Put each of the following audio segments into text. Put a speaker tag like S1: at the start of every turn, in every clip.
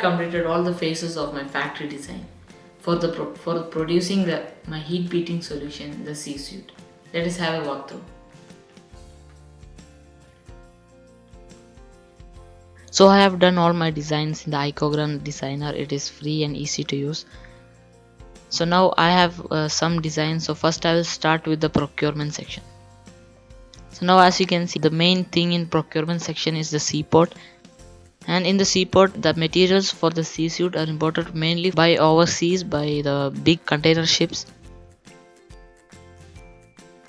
S1: completed all the phases of my factory design for producing my heat beating solution, the C suit. Let us have a walkthrough. So I have done all my designs in the Icogram designer. It is free and easy to use. So now I have some designs. So first I will start with the procurement section. So now as you can see, the main thing in procurement section is the seaport. And in the seaport, the materials for the sea suit are imported mainly by overseas by the big container ships.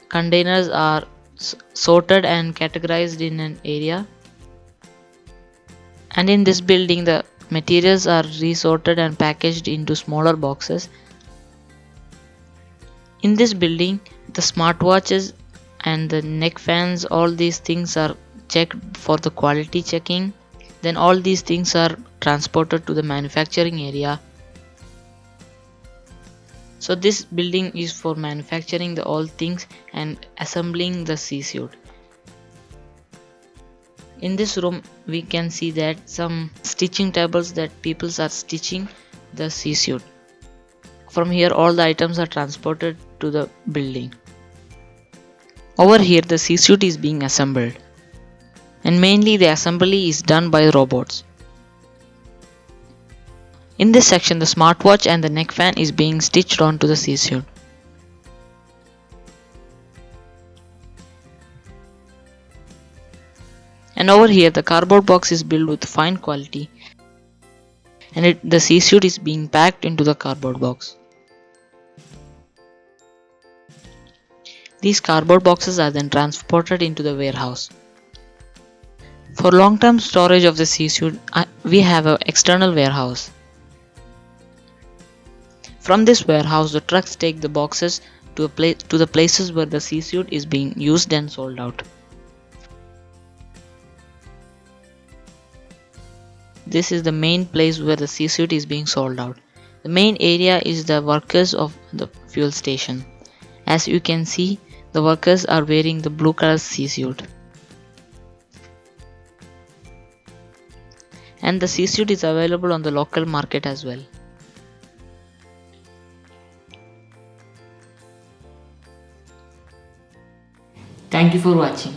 S1: Containers are sorted and categorized in an area. And in this building, the materials are resorted and packaged into smaller boxes. In this building, the smartwatches and the neck fans, all these things are checked for the quality checking. Then all these things are transported to the manufacturing area. So this building is for manufacturing the all things and assembling the sea suit. In this room we can see that some stitching tables that people are stitching the sea suit. From here all the items are transported to the building. Over here the sea suit is being assembled, and mainly the assembly is done by robots. In this section the smartwatch and the neck fan is being stitched onto the sea suit. And over here the cardboard box is built with fine quality, and the sea suit is being packed into the cardboard box. These cardboard boxes are then transported into the warehouse. For long-term storage of the sea suit, we have an external warehouse. From this warehouse, the trucks take the boxes to the places where the sea suit is being used and sold out. This is the main place where the sea suit is being sold out. The main area is the workers of the fuel station. As you can see, the workers are wearing the blue color sea suit. And the sea suit is available on the local market as well. Thank you for watching.